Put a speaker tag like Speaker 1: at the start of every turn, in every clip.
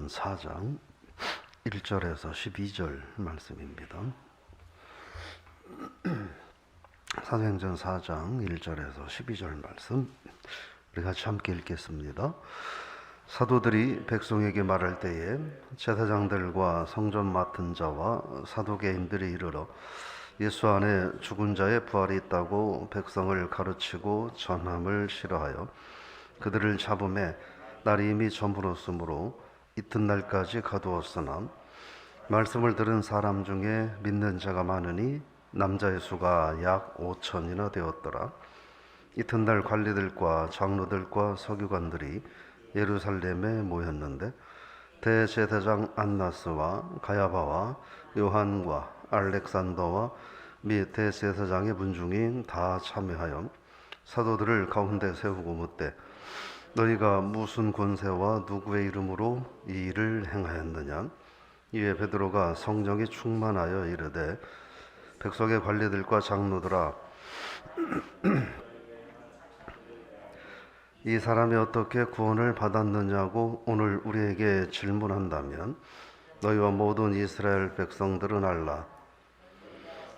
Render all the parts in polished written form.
Speaker 1: 사도행전 4장 1절에서 12절 말씀입니다. 사도행전 4장 1절에서 12절 말씀 우리 같이 함께 읽겠습니다. 사도들이 백성에게 말할 때에 제사장들과 성전 맡은 자와 사두개인들이 이르러 예수 안에 죽은 자의 부활이 있다고 백성을 가르치고 전함을 싫어하여 그들을 잡음에 날이 이미 저물었으므로 이튿날까지 가두었으나 말씀을 들은 사람 중에 믿는 자가 많으니 남자의 수가 약 5천이나 되었더라. 이튿날 관리들과 장로들과 서기관들이 예루살렘에 모였는데 대제사장 안나스와 가야바와 요한과 알렉산더와 및 대제사장의 문중이 다 참여하여 사도들을 가운데 세우고 묻되 너희가 무슨 권세와 누구의 이름으로 이 일을 행하였느냐? 이에 베드로가 성령이 충만하여 이르되 백성의 관리들과 장로들아, 이 사람이 어떻게 구원을 받았느냐고 오늘 우리에게 질문한다면 너희와 모든 이스라엘 백성들은 알라.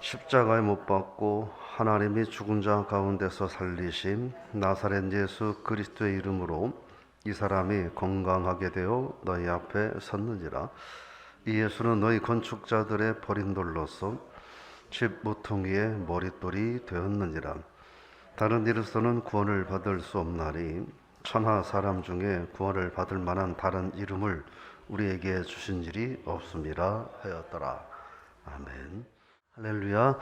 Speaker 1: 십자가에 못 박고 하나님이 죽은 자 가운데서 살리신 나사렛 예수 그리스도의 이름으로 이 사람이 건강하게 되어 너희 앞에 섰느니라. 이 예수는 너희 건축자들의 버린 돌로서 집 모퉁이의 머릿돌이 되었느니라. 다른 이로서는 구원을 받을 수 없나니 천하 사람 중에 구원을 받을 만한 다른 이름을 우리에게 주신 일이 없음이라 하였더라. 아멘. 할렐루야.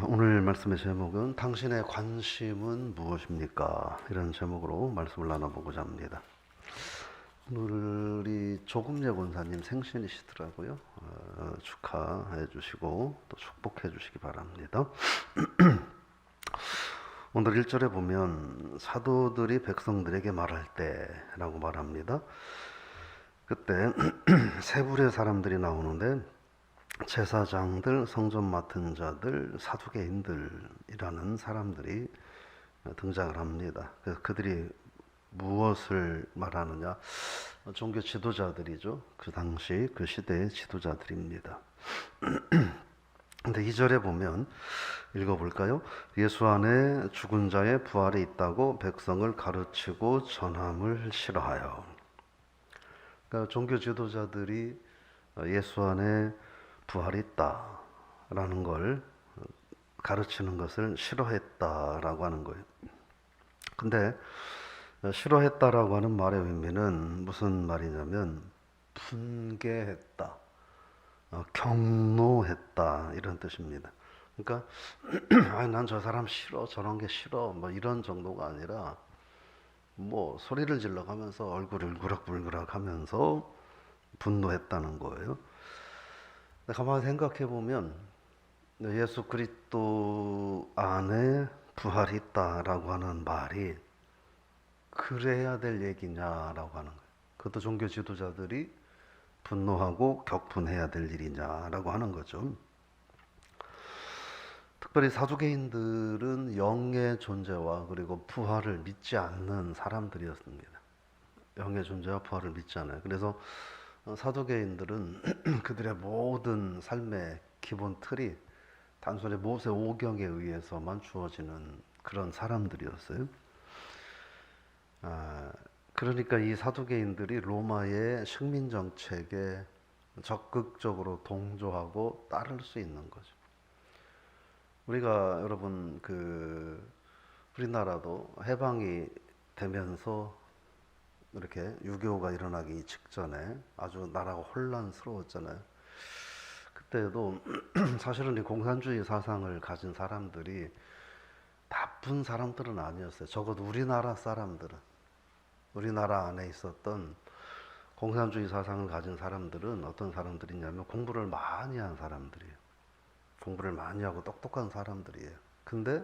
Speaker 1: 오늘 말씀의 제목은 당신의 관심은 무엇입니까? 이런 제목으로 말씀을 나눠보고자 합니다. 오늘이 조금예 권사님 생신이시더라고요. 축하해 주시고 또 축복해 주시기 바랍니다. 오늘 1절에 보면 사도들이 백성들에게 말할 때라고 말합니다. 그때 세 부류의 사람들이 나오는데 제사장들, 성전 맡은 자들, 사두개인들이라는 사람들이 등장을 합니다. 그래서 그들이 무엇을 말하느냐? 종교 지도자들이죠. 그 당시 그 시대의 지도자들입니다. 근데 2절에 보면 읽어볼까요? 예수 안에 죽은 자의 부활이 있다고 백성을 가르치고 전함을 싫어하여. 그러니까 종교 지도자들이 예수 안에 부활이 있다라는 걸 가르치는 것을 싫어했다라고 하는 거예요. 근데 싫어했다라고 하는 말의 의미는 무슨 말이냐면 분개했다, 경노했다 이런 뜻입니다. 그러니까 난 저 사람 싫어, 저런 게 싫어, 뭐 이런 정도가 아니라 뭐 소리를 질러가면서 얼굴을 울그락불그락하면서 분노했다는 거예요. 가만히 생각해 보면 예수 그리스도 안에 부활이 있다라고 하는 말이 그래야 될 얘기냐라고 하는 거예요. 그것도 종교 지도자들이 분노하고 격분해야 될 일이냐라고 하는 거죠. 특별히 사두개인들은 영의 존재와 그리고 부활을 믿지 않는 사람들이었습니다. 영의 존재와 부활을 믿지 않아요. 그래서 사두개인들은 그들의 모든 삶의 기본 틀이 단순히 모세 오경에 의해서만 주어지는 그런 사람들이었어요. 그러니까 이 사두개인들이 로마의 식민 정책에 적극적으로 동조하고 따를 수 있는 거죠. 우리가 여러분 우리나라도 해방이 되면서 이렇게 6.25가 일어나기 직전에 아주 나라가 혼란스러웠잖아요. 그때도 사실은 이 공산주의 사상을 가진 사람들이 나쁜 사람들은 아니었어요. 적어도 우리나라 사람들은, 우리나라 안에 있었던 공산주의 사상을 가진 사람들은 어떤 사람들이냐면 공부를 많이 한 사람들이에요. 공부를 많이 하고 똑똑한 사람들이에요. 근데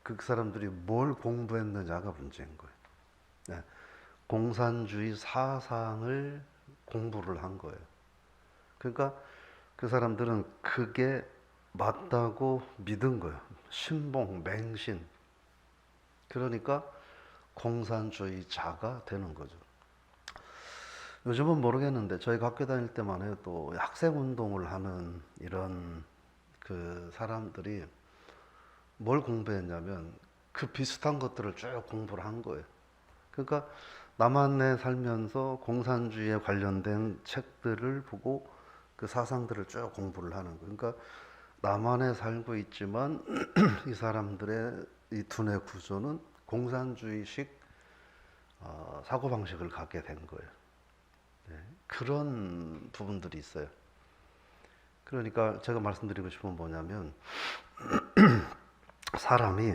Speaker 1: 그 사람들이 뭘 공부했느냐가 문제인 거예요. 네. 공산주의 사상을 공부를 한 거예요. 그러니까 그 사람들은 그게 맞다고 믿은 거예요. 신봉, 맹신. 그러니까 공산주의자가 되는 거죠. 요즘은 모르겠는데 저희 학교 다닐 때만 해도 학생 운동을 하는 이런 그 사람들이 뭘 공부했냐면 그 비슷한 것들을 쭉 공부를 한 거예요. 그러니까 남한에 살면서 공산주의에 관련된 책들을 보고 그 사상들을 쭉 공부를 하는 거예요. 그러니까 남한에 살고 있지만 이 사람들의 이 두뇌 구조는 공산주의식 사고방식을 갖게 된 거예요. 네, 그런 부분들이 있어요. 그러니까 제가 말씀드리고 싶은 건 뭐냐면 사람이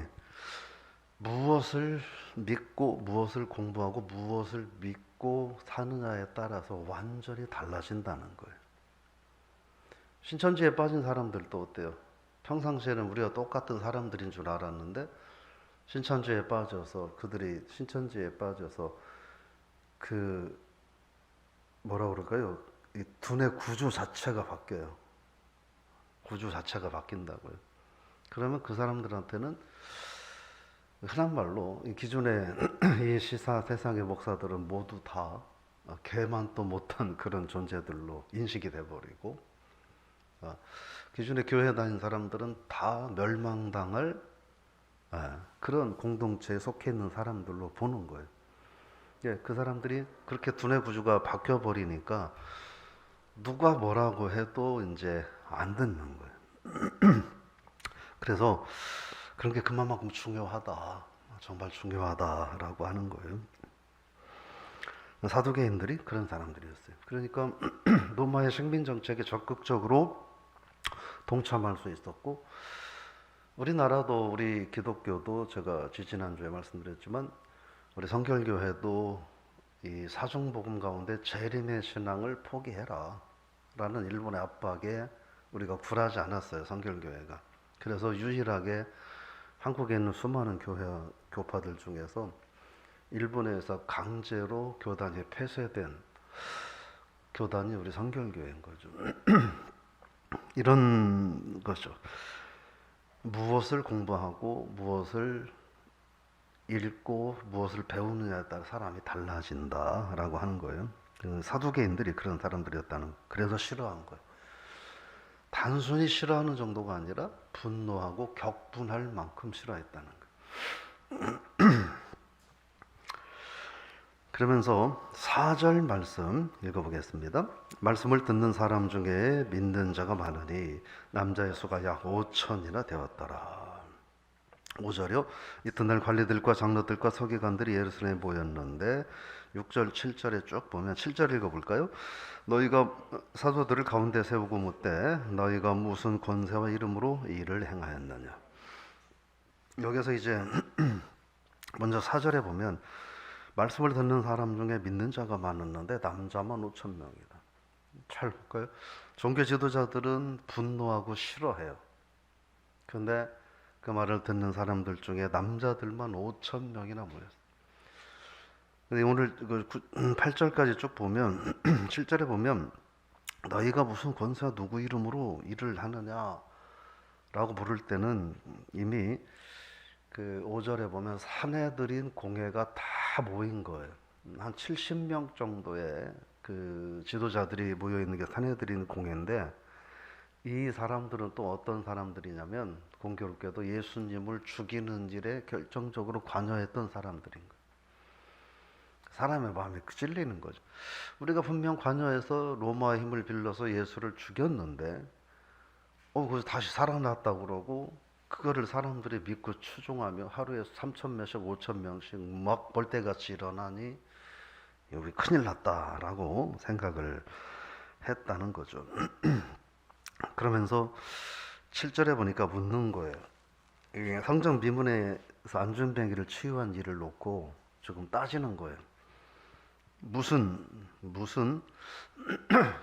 Speaker 1: 무엇을 믿고 무엇을 공부하고 무엇을 믿고 사느냐에 따라서 완전히 달라진다는 거예요. 신천지에 빠진 사람들도 어때요? 평상시에는 우리가 똑같은 사람들인 줄 알았는데 신천지에 빠져서 그들이 신천지에 빠져서 그 뭐라 그럴까요? 이 두뇌 구조 자체가 바뀌어요. 구조 자체가 바뀐다고요. 그러면 그 사람들한테는 흔한 말로 기존의 이 시사 세상의 목사들은 모두 다 개만도 못한 그런 존재들로 인식이 돼버리고 기존에 교회 다닌 사람들은 다 멸망당할 그런 공동체에 속해 있는 사람들로 보는 거예요. 예, 그 사람들이 그렇게 두뇌 구조가 바뀌어 버리니까 누가 뭐라고 해도 이제 안 듣는 거예요. 그래서 그런 게 그만큼 중요하다, 정말 중요하다라고 하는 거예요. 사두개인들이 그런 사람들이었어요. 그러니까 로마의 식민 정책에 적극적으로 동참할 수 있었고, 우리나라도 우리 기독교도 제가 지지난주에 말씀드렸지만 우리 성결교회도 이 사중복음 가운데 재림의 신앙을 포기해라 라는 일본의 압박에 우리가 굴하지 않았어요. 성결교회가. 그래서 유일하게 한국에 있는 수많은 교파들 중에서 일본에서 강제로 교단이 폐쇄된 교단이 우리 성결교회인 거죠. 이런 거죠. 무엇을 공부하고 무엇을 읽고 무엇을 배우느냐에 따라 사람이 달라진다라고 하는 거예요. 사두개인들이 그런 사람들이었다는, 그래서 싫어한 거예요. 단순히 싫어하는 정도가 아니라 분노하고 격분할 만큼 싫어했다는 거예요. 그러면서 4절 말씀 읽어보겠습니다. 말씀을 듣는 사람 중에 믿는 자가 많으니 남자의 수가 약 5천이나 되었더라. 5절이요. 이튿날 관리들과 장로들과 서기관들이 예루살렘에 모였는데 6절 7절에 쭉 보면 7절 읽어볼까요? 너희가 사도들을 가운데 세우고 묻되 너희가 무슨 권세와 이름으로 이 일을 행하였느냐. 여기서 이제 먼저 4절에 보면 말씀을 듣는 사람 중에 믿는 자가 많았는데 남자만 5천 명이다. 잘 볼까요? 종교 지도자들은 분노하고 싫어해요. 근데 그 말을 듣는 사람들 중에 남자들만 5천 명이나 모였어요. 근데 오늘 8절까지 쭉 보면 7절에 보면 너희가 무슨 권세와 누구 이름으로 일을 하느냐 라고 물을 때는 이미 그 5절에 보면 사내들인 공회가 다 모인 거예요. 한 70명 정도의 그 지도자들이 모여 있는 게 사내들인 공회인데, 이 사람들은 또 어떤 사람들이냐면 공교롭게도 예수님을 죽이는 일에 결정적으로 관여했던 사람들인 거예요. 사람의 마음이 찔리는 거죠. 우리가 분명 관여해서 로마의 힘을 빌려서 예수를 죽였는데 그래서 다시 살아났다고 그러고 그거를 사람들이 믿고 추종하며 하루에 3천 명씩 5천 명씩 막 벌떼같이 일어나니 우리 큰일 났다라고 생각을 했다는 거죠. 그러면서 7절에 보니까 묻는 거예요. 성전 비문에서 안준뱅이를 치유한 일을 놓고 조금 따지는 거예요. 무슨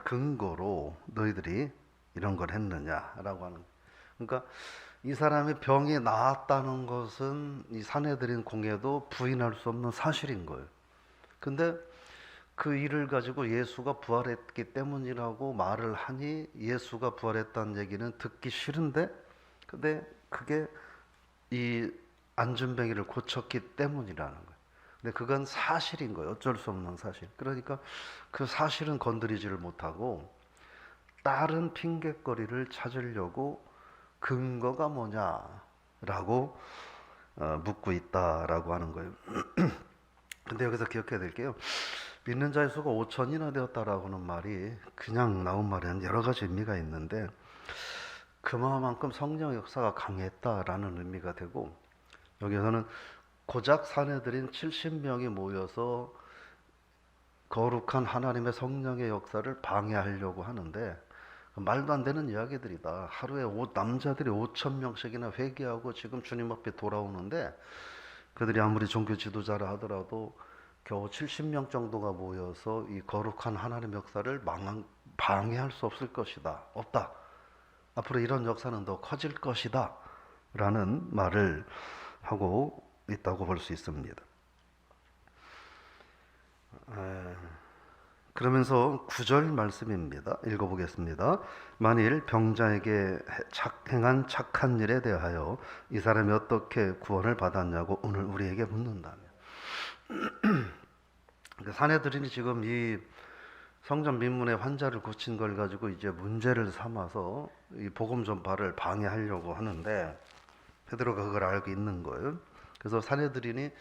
Speaker 1: 근거로 너희들이 이런 걸 했느냐라고 하는. 그러니까 이 사람의 병이 나았다는 것은 이 사내들인 공회도 부인할 수 없는 사실인 거예요. 근데 그 일을 가지고 예수가 부활했기 때문이라고 말을 하니 예수가 부활했다는 얘기는 듣기 싫은데, 근데 그게 이 안준뱅이를 고쳤기 때문이라는 거예요. 근데 그건 사실인 거예요. 어쩔 수 없는 사실. 그러니까 그 사실은 건드리지를 못하고 다른 핑곗거리를 찾으려고 근거가 뭐냐라고 묻고 있다라고 하는 거예요. 근데 여기서 기억해야 될 게요. 믿는 자의 수가 5천이나 되었다라고 하는 말이 그냥 나온 말에는 여러 가지 의미가 있는데 그만큼 성령 역사가 강했다라는 의미가 되고, 여기서는 고작 사내들인 70명이 모여서 거룩한 하나님의 성령의 역사를 방해하려고 하는데 말도 안 되는 이야기들이다. 하루에 남자들이 5천 명씩이나 회개하고 지금 주님 앞에 돌아오는데 그들이 아무리 종교 지도자라 하더라도 겨우 70명 정도가 모여서 이 거룩한 하나님의 역사를 방해할 수 없을 것이다. 없다. 앞으로 이런 역사는 더 커질 것이다. 라는 말을 하고 있다고 볼 수 있습니다. 그러면서 9절 말씀입니다. 읽어보겠습니다. 만일 병자에게 행한 착한 일에 대하여 이 사람이 어떻게 구원을 받았냐고 오늘 우리에게 묻는다면, 사내들이 지금 이 성전 민문의 환자를 고친 걸 가지고 이제 문제를 삼아서 이 복음 전파를 방해하려고 하는데 베드로가 그걸 알고 있는 거예요. 그래서 사내들이니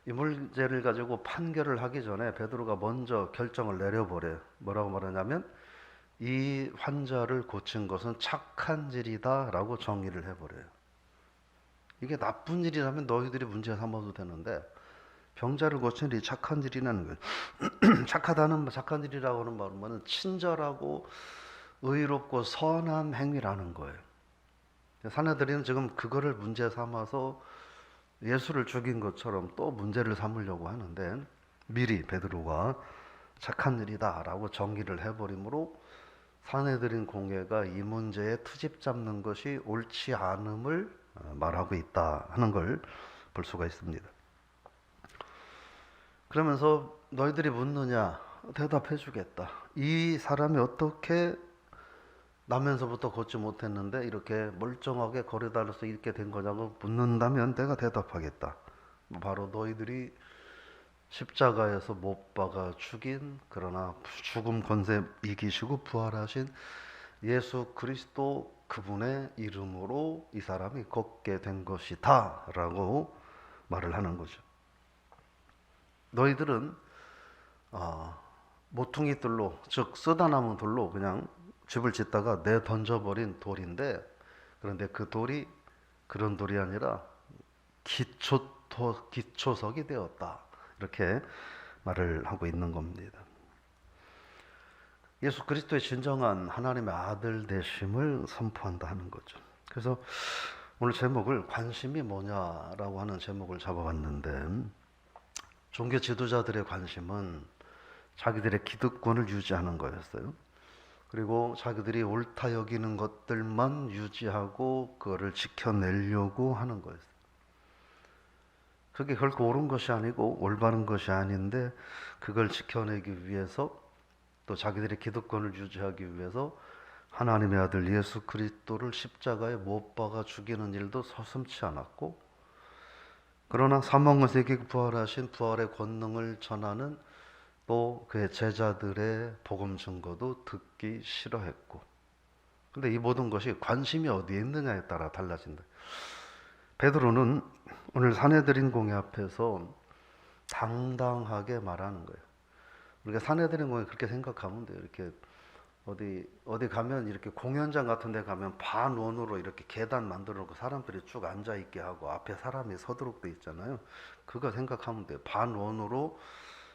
Speaker 1: 이 문제를 가지고 판결을 하기 전에 베드로가 먼저 결정을 내려버려요. 뭐라고 말하냐면 이 환자를 고친 것은 착한 일이다 라고 정의를 해버려요. 이게 나쁜 일이라면 너희들이 문제 삼아도 되는데 병자를 고친 일이 착한 일이라는 거예요. 착한 일이라고 하는 말은 친절하고 의롭고 선한 행위라는 거예요. 사내들이는 지금 그거를 문제 삼아서 예수를 죽인 것처럼 또 문제를 삼으려고 하는데 미리 베드로가 착한 일이다 라고 정의를 해버리므로 사내들인 공회가 이 문제에 트집 잡는 것이 옳지 않음을 말하고 있다 하는 걸 볼 수가 있습니다. 그러면서 너희들이 묻느냐? 대답해 주겠다. 이 사람이 어떻게 나면서부터 걷지 못했는데 이렇게 멀쩡하게 걸어 다녀서 이렇게 된 거냐고 묻는다면 내가 대답하겠다. 바로 너희들이 십자가에서 못 박아 죽인, 그러나 죽음 권세 이기시고 부활하신 예수 그리스도 그분의 이름으로 이 사람이 걷게 된 것이다 라고 말을 하는 거죠. 너희들은 모퉁이 돌로, 즉 쓰다 남은 돌로 그냥 집을 짓다가 던져버린 돌인데, 그런데 그 돌이 그런 돌이 아니라 기초석이 되었다. 이렇게 말을 하고 있는 겁니다. 예수 그리스도의 진정한 하나님의 아들 되심을 선포한다 하는 거죠. 그래서 오늘 제목을 관심이 뭐냐라고 하는 제목을 잡아봤는데, 종교 지도자들의 관심은 자기들의 기득권을 유지하는 거였어요. 그리고 자기들이 옳다 여기는 것들만 유지하고 그거를 지켜내려고 하는 거였어요. 그게 결코 옳은 것이 아니고 올바른 것이 아닌데 그걸 지켜내기 위해서 또 자기들의 기득권을 유지하기 위해서 하나님의 아들 예수 그리스도를 십자가에 못 박아 죽이는 일도 서슴지 않았고, 그러나 사망에서 이기고 부활하신 부활의 권능을 전하는 또 그의 제자들의 복음 증거도 듣기 싫어했고, 근데 이 모든 것이 관심이 어디에 있느냐에 따라 달라진다. 베드로는 오늘 사내들인 공회 앞에서 당당하게 말하는 거예요. 우리가 사내들인 공회 그렇게 생각하면 돼요. 이렇게 어디 가면 이렇게 공연장 같은 데 가면 반원으로 이렇게 계단 만들어 놓고 사람들이 쭉 앉아 있게 하고 앞에 사람이 서도록 돼 있잖아요. 그거 생각하면 돼요. 반원으로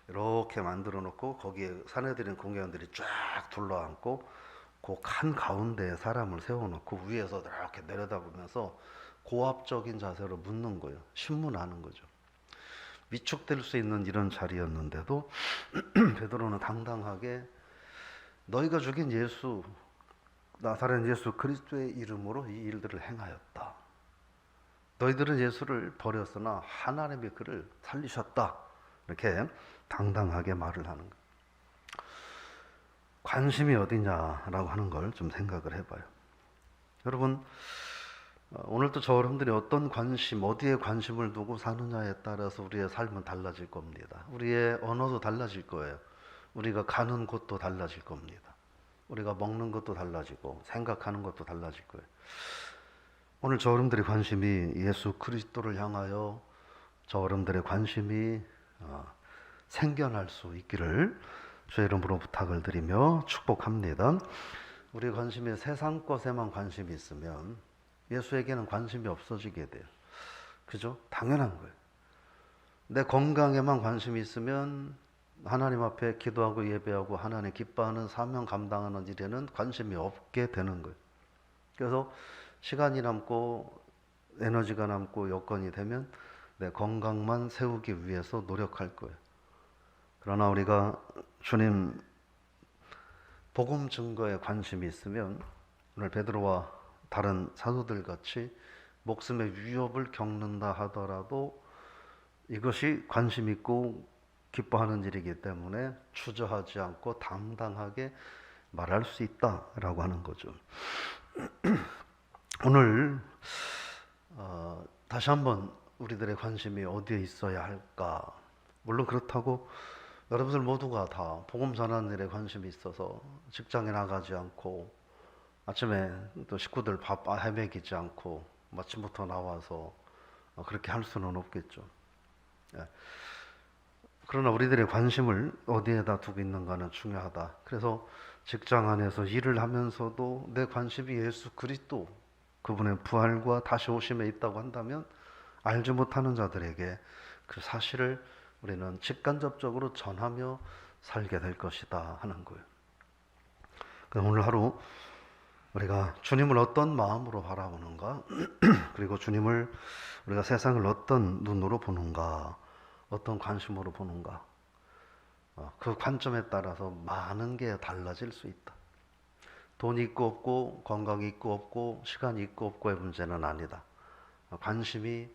Speaker 1: 이렇게 만들어 놓고 거기에 사내들인 공회원들이 쫙 둘러앉고 그 한 가운데에 사람을 세워놓고 위에서 이렇게 내려다보면서 고압적인 자세로 묻는 거예요. 신문하는 거죠. 위축될 수 있는 이런 자리였는데도 베드로는 당당하게 너희가 죽인 예수, 나사렛 예수 그리스도의 이름으로 이 일들을 행하였다. 너희들은 예수를 버렸으나 하나님이 그를 살리셨다. 이렇게 당당하게 말을 하는 거예요. 관심이 어디냐라고 하는 걸 좀 생각을 해봐요. 여러분, 오늘도 저 여러분들이 어떤 관심, 어디에 관심을 두고 사느냐에 따라서 우리의 삶은 달라질 겁니다. 우리의 언어도 달라질 거예요. 우리가 가는 곳도 달라질 겁니다. 우리가 먹는 것도 달라지고 생각하는 것도 달라질 거예요. 오늘 저 여러분들의 관심이 예수 그리스도를 향하여 저 여러분들의 관심이 생겨날 수 있기를 주의 이름으로 부탁을 드리며 축복합니다. 우리 관심이 세상 것에만 관심이 있으면 예수에게는 관심이 없어지게 돼요. 그죠? 당연한 거예요. 내 건강에만 관심이 있으면 하나님 앞에 기도하고 예배하고 하나님 기뻐하는 사명 감당하는 일에는 관심이 없게 되는 거예요. 그래서 시간이 남고 에너지가 남고 여건이 되면 내 건강만 세우기 위해서 노력할 거예요. 그러나 우리가 주님 복음 증거에 관심이 있으면 오늘 베드로와 다른 사도들 같이 목숨의 위협을 겪는다 하더라도 이것이 관심 있고 기뻐하는 일이기 때문에 주저하지 않고 당당하게 말할 수 있다라고 하는 거죠. 오늘 다시 한번 우리들의 관심이 어디에 있어야 할까? 물론 그렇다고 여러분들 모두가 다 복음 전하는 일에 관심이 있어서 직장에 나가지 않고 아침에 또 식구들 밥 헤매기지 않고 아침부터 나와서 그렇게 할 수는 없겠죠. 그러나 우리들의 관심을 어디에다 두고 있는가는 중요하다. 그래서 직장 안에서 일을 하면서도 내 관심이 예수 그리스도 그분의 부활과 다시 오심에 있다고 한다면 알지 못하는 자들에게 그 사실을 우리는 직간접적으로 전하며 살게 될 것이다 하는 거예요. 오늘 하루 우리가 주님을 어떤 마음으로 바라보는가, 그리고 주님을 우리가 세상을 어떤 눈으로 보는가, 어떤 관심으로 보는가, 그 관점에 따라서 많은 게 달라질 수 있다. 돈이 있고 없고, 건강이 있고 없고, 시간이 있고 없고의 문제는 아니다. 관심이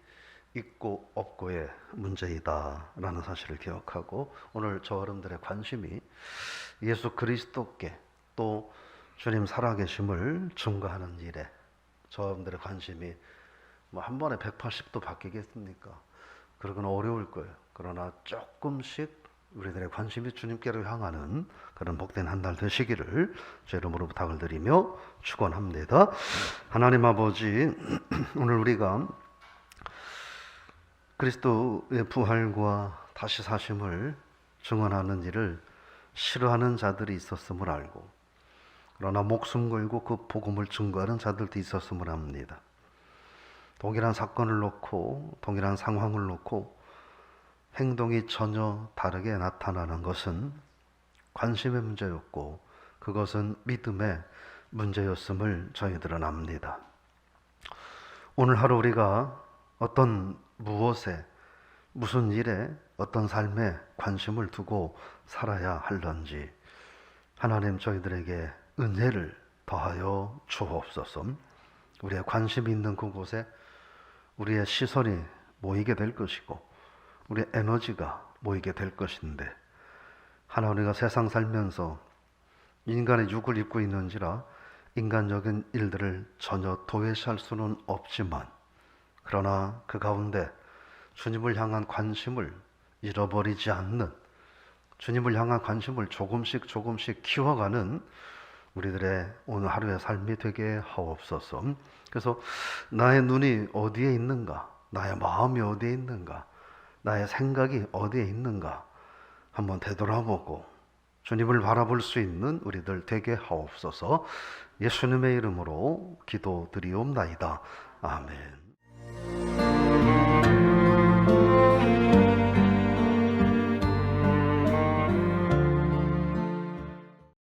Speaker 1: 있고 없고의 문제이다 라는 사실을 기억하고, 오늘 저 여러분들의 관심이 예수 그리스도께 또 주님 살아계심을 증거하는 일에 저 여러분들의 관심이 한 번에 180도 바뀌겠습니까? 그러건 어려울 거예요. 그러나 조금씩 우리들의 관심이 주님께로 향하는 그런 복된 한 달 되시기를 제 이름으로 부탁을 드리며 축원합니다. 하나님 아버지, 오늘 우리가 그리스도의 부활과 다시 사심을 증언하는 일을 싫어하는 자들이 있었음을 알고, 그러나 목숨 걸고 그 복음을 증거하는 자들도 있었음을 압니다. 동일한 사건을 놓고 동일한 상황을 놓고 행동이 전혀 다르게 나타나는 것은 관심의 문제였고, 그것은 믿음의 문제였음을 저희들은 압니다. 오늘 하루 우리가 어떤 무엇에, 무슨 일에, 어떤 삶에 관심을 두고 살아야 할런지 하나님 저희들에게 은혜를 더하여 주옵소서. 우리의 관심이 있는 그곳에 우리의 시선이 모이게 될 것이고 우리의 에너지가 모이게 될 것인데, 하나 우리가 세상 살면서 인간의 육을 입고 있는지라 인간적인 일들을 전혀 도외시할 수는 없지만, 그러나 그 가운데 주님을 향한 관심을 잃어버리지 않는, 주님을 향한 관심을 조금씩 키워가는 우리들의 오늘 하루의 삶이 되게 하옵소서. 그래서 나의 눈이 어디에 있는가, 나의 마음이 어디에 있는가, 나의 생각이 어디에 있는가 한번 되돌아보고 주님을 바라볼 수 있는 우리들 되게 하옵소서. 예수님의 이름으로 기도드리옵나이다. 아멘.